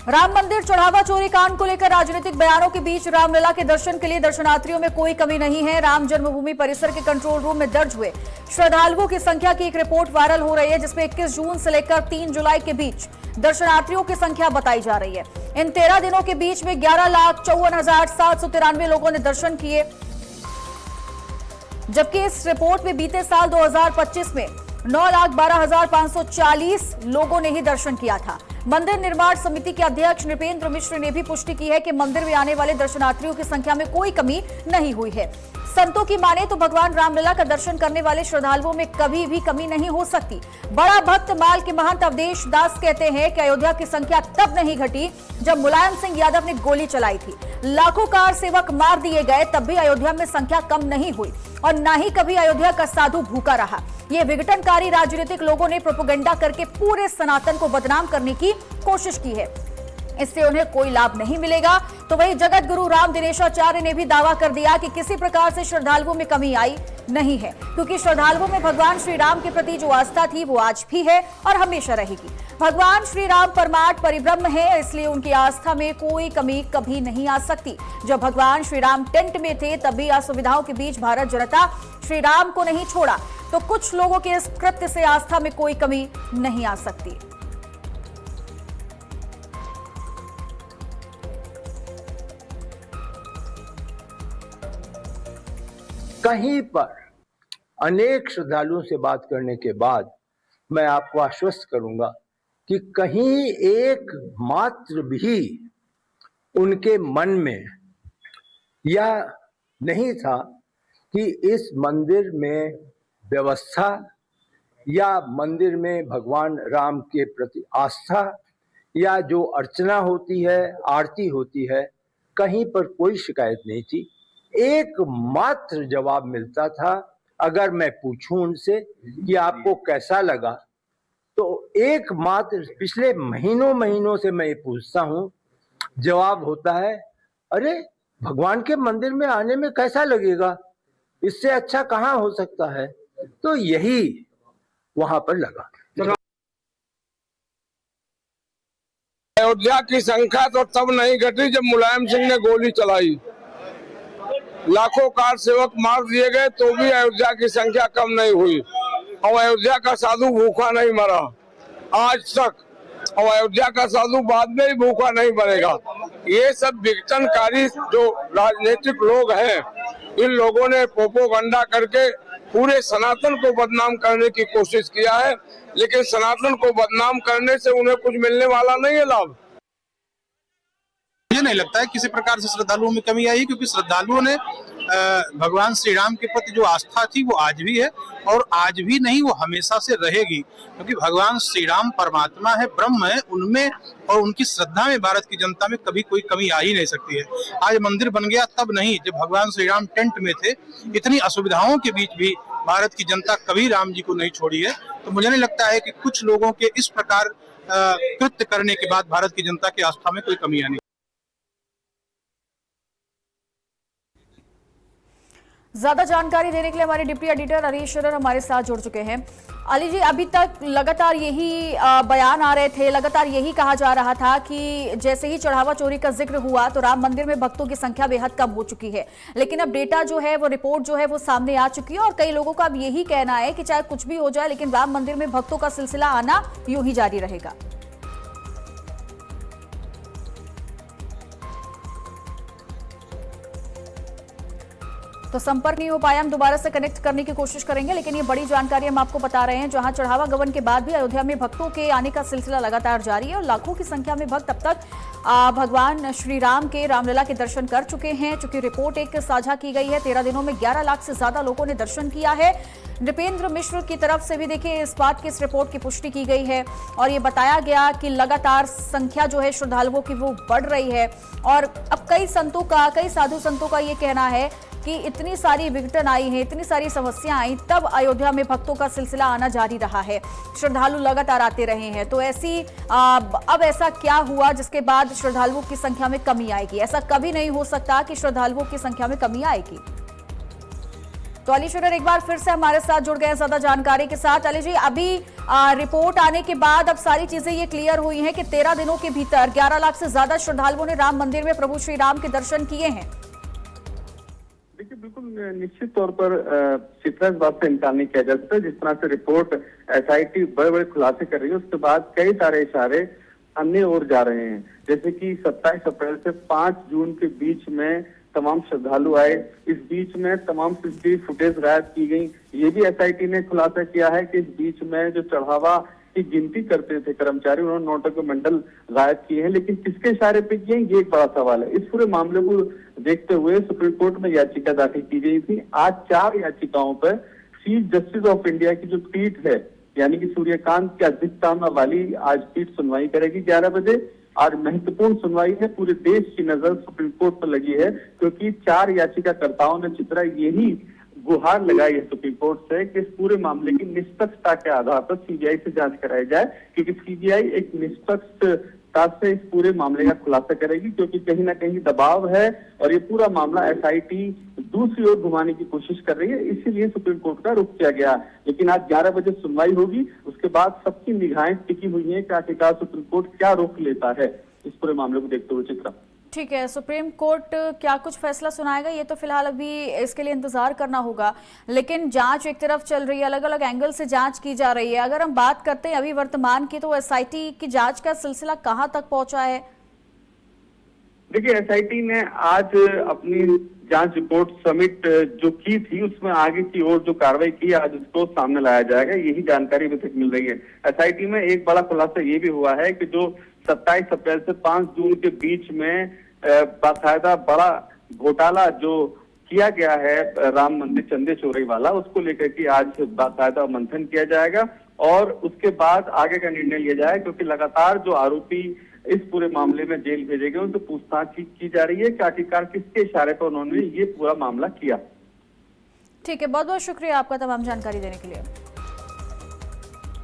राम मंदिर चढ़ावा चोरी कांड को लेकर राजनीतिक बयानों के बीच रामलला के दर्शन के लिए दर्शनार्थियों में कोई कमी नहीं है। राम जन्मभूमि परिसर के कंट्रोल रूम में दर्ज हुए श्रद्धालुओं की संख्या की एक रिपोर्ट वायरल हो रही है, जिसमें 21 जून से लेकर 3 जुलाई के बीच दर्शनार्थियों की संख्या बताई जा रही है। इन 13 दिनों के बीच में 11,54,793 लोगों ने दर्शन किए, जबकि इस रिपोर्ट में बीते साल 2025 में 9,12,540 लोगों ने ही दर्शन किया था। मंदिर निर्माण समिति के अध्यक्ष नृपेंद्र मिश्र ने भी पुष्टि की है कि मंदिर में आने वाले दर्शनार्थियों की संख्या में कोई कमी नहीं हुई है। संतों की माने तो भगवान रामलला का दर्शन करने वाले श्रद्धालुओं में कभी भी कमी नहीं हो सकती। बड़ा भक्त माल के महंत अवधेश दास कहते हैं कि अयोध्या की संख्या तब नहीं घटी जब मुलायम सिंह यादव ने गोली चलाई थी। लाखों कार सेवक मार दिए गए, तब भी अयोध्या में संख्या कम नहीं हुई और न ही कभी अयोध्या का साधु भूखा रहा। ये विघटनकारी राजनीतिक लोगों ने प्रोपेगेंडा करके पूरे सनातन को बदनाम करने की कोशिश की है, इससे उन्हें कोई लाभ नहीं मिलेगा। तो वही जगत गुरु राम दिनेशाचार्य ने भी दावा कर दिया कि किसी प्रकार से श्रद्धालुओं में कमी आई नहीं है, क्योंकि श्रद्धालुओं में भगवान श्री राम के प्रति जो आस्था थी वो आज भी है और हमेशा रहेगी। भगवान श्री राम परमार्थ परिब्रह्म है, इसलिए उनकी आस्था में कोई कमी कभी नहीं आ सकती। जब भगवान श्री राम टेंट में थे तब भी असुविधाओं के बीच भारत जनता श्री राम को नहीं छोड़ा, तो कुछ लोगों के इस कृत्य से आस्था में कोई कमी नहीं आ सकती। कहीं पर अनेक श्रद्धालुओं से बात करने के बाद मैं आपको आश्वस्त करूंगा कि कहीं एक मात्र भी उनके मन में यह नहीं था कि इस मंदिर में व्यवस्था या मंदिर में भगवान राम के प्रति आस्था या जो अर्चना होती है, आरती होती है, कहीं पर कोई शिकायत नहीं थी। एकमात्र जवाब मिलता था, अगर मैं पूछूं उनसे कि आपको कैसा लगा, तो एकमात्र पिछले महीनों से मैं ये पूछता हूं, जवाब होता है, अरे भगवान के मंदिर में आने में कैसा लगेगा, इससे अच्छा कहां हो सकता है। तो यही वहां पर लगा। अयोध्या की संख्या तो तब नहीं घटी जब मुलायम सिंह ने गोली चलाई। लाखों कार सेवक मार दिए गए तो भी अयोध्या की संख्या कम नहीं हुई और अयोध्या का साधु भूखा नहीं मरा आज तक, और अयोध्या का साधु बाद में ही भूखा नहीं मरेगा। ये सब विघटनकारी जो राजनीतिक लोग हैं, इन लोगों ने प्रोपेगेंडा करके पूरे सनातन को बदनाम करने की कोशिश किया है, लेकिन सनातन को बदनाम करने से उन्हें कुछ मिलने वाला नहीं है लाभ। मुझे नहीं लगता है किसी प्रकार से श्रद्धालुओं में कमी आई, क्योंकि श्रद्धालुओं ने भगवान श्री राम के प्रति जो आस्था थी वो आज भी है और आज भी नहीं, वो हमेशा से रहेगी, क्योंकि भगवान श्री राम परमात्मा है, ब्रह्म है, उनमें और उनकी श्रद्धा में भारत की जनता में कभी कोई कमी आ ही नहीं सकती है। आज मंदिर बन गया तब नहीं, जब भगवान श्री राम टेंट में थे, इतनी असुविधाओं के बीच भी भारत की जनता कभी राम जी को नहीं छोड़ी है। तो मुझे नहीं लगता है कि कुछ लोगों के इस प्रकार कृत्य करने के बाद भारत की जनता की आस्था में कोई कमी आनी। ज्यादा जानकारी देने के लिए हमारे डिप्टी एडिटर हरीश शरण हमारे साथ जुड़ चुके हैं। अली जी, अभी तक लगातार यही बयान आ रहे थे, लगातार यही कहा जा रहा था कि जैसे ही चढ़ावा चोरी का जिक्र हुआ तो राम मंदिर में भक्तों की संख्या बेहद कम हो चुकी है, लेकिन अब डेटा जो है वो रिपोर्ट जो है वो सामने आ चुकी है और कई लोगों का अब यही कहना है कि चाहे कुछ भी हो जाए लेकिन राम मंदिर में भक्तों का सिलसिला आना यूं ही जारी रहेगा। तो संपर्क नहीं हो पाया, हम दोबारा से कनेक्ट करने की कोशिश करेंगे, लेकिन ये बड़ी जानकारी हम आपको बता रहे हैं। जहां चढ़ावा गबन के बाद भी अयोध्या में भक्तों के आने का सिलसिला लगातार जारी है और लाखों की संख्या में भक्त अब तक भगवान श्री राम के रामलला के दर्शन कर चुके हैं। चूंकि रिपोर्ट एक साझा की गई है, 13 दिनों में 11 लाख से ज्यादा लोगों ने दर्शन किया है। नृपेंद्र मिश्र की तरफ से भी देखिए इस बात की, इस रिपोर्ट की पुष्टि की गई है और ये बताया गया कि लगातार संख्या जो है श्रद्धालुओं की वो बढ़ रही है। और अब कई साधु संतों का ये कहना है कि इतनी सारी विघटन आई है, इतनी सारी समस्या आई, तब अयोध्या में भक्तों का सिलसिला आना जारी रहा है, श्रद्धालु लगातार आते रहे हैं। तो अब ऐसा क्या हुआ जिसके बाद श्रद्धालुओं की संख्या में कमी आएगी? ऐसा कभी नहीं हो सकता कि श्रद्धालुओं की संख्या में कमी आएगी। तो अली शेरर एक बार फिर से हमारे साथ जुड़ गए हैं ज्यादा जानकारी के साथ। अली जी, अभी रिपोर्ट आने के बाद अब सारी चीजें ये क्लियर हुई हैं कि 13 दिनों के भीतर 11 लाख से ज्यादा श्रद्धालुओं ने राम मंदिर में प्रभु श्री राम के दर्शन किए हैं। देखिए, बिल्कुल निश्चित तौर पर चित्रा इस बात से इनकार नहीं किया जा सकता। जिस तरह से रिपोर्ट SIT बड़े बड़े खुलासे कर रही है, उसके बाद कई सारे इशारे अन्य ओर जा रहे हैं। जैसे कि 27 अप्रैल से 5 जून के बीच में तमाम श्रद्धालु आए, इस बीच में तमाम CCTV फुटेज गायब की गई। ये भी SIT ने खुलासा किया है कि इस बीच में जो चढ़ावा की गिनती करते थे कर्मचारी, उन्होंने नोटों के मंडल गायब किए हैं। लेकिन किसके इशारे पे किए, ये एक बड़ा सवाल है। इस पूरे मामले को देखते हुए सुप्रीम कोर्ट में याचिका दाखिल की गई थी। आज 4 याचिकाओं पर चीफ जस्टिस ऑफ इंडिया की जो पीठ है, यानी कि सूर्यकांत की अध्यक्षता वाली आज पीठ सुनवाई करेगी 11 बजे। आज महत्वपूर्ण सुनवाई है, पूरे देश की नजर सुप्रीम कोर्ट पर लगी है, क्योंकि 4 याचिकाकर्ताओं ने चित्रा यही गुहार लगाई है सुप्रीम कोर्ट से कि इस पूरे मामले की निष्पक्षता के आधार पर CBI से जांच कराई जाए, क्योंकि CBI एक निष्पक्षता से इस पूरे मामले का खुलासा करेगी, क्योंकि कहीं ना कहीं दबाव है और ये पूरा मामला SIT दूसरी ओर घुमाने की कोशिश कर रही है। इसीलिए सुप्रीम कोर्ट का रुख किया गया। लेकिन आज 11 बजे सुनवाई होगी, उसके बाद सबकी निगाहें टिकी हुई है कि आखिरकार सुप्रीम कोर्ट क्या रुख लेता है इस पूरे मामले को देखते हुए। चित्रा, ठीक है, सुप्रीम कोर्ट क्या कुछ फैसला सुनाएगा ये तो फिलहाल अभी इसके लिए इंतजार करना होगा। लेकिन जांच एक तरफ चल रही है, अलग अलग एंगल से जांच की जा रही है। अगर हम बात करते हैं अभी वर्तमान की, तो SIT की जांच का सिलसिला कहां तक पहुंचा है? देखिए, SIT ने आज अपनी जांच रिपोर्ट सबमिट जो की थी, उसमें आगे की ओर जो कार्रवाई की, आज उसको सामने लाया जाएगा। यही जानकारी अभी तक मिल रही है। SIT में एक बड़ा खुलासा ये भी हुआ है कि जो 27 अप्रैल से 5 जून के बीच में बाकायदा बड़ा घोटाला जो किया गया है राम मंदिर चंदे चोरी वाला, उसको लेकर के आज बाकायदा मंथन किया जाएगा और उसके बाद आगे का निर्णय लिया जाए, क्योंकि लगातार जो आरोपी इस पूरे मामले में जेल भेजे गए उनसे पूछताछ की जा रही है कि आखिरकार किसके इशारे पर उन्होंने ये पूरा मामला किया। ठीक है, बहुत बहुत शुक्रिया आपका तमाम जानकारी देने के लिए।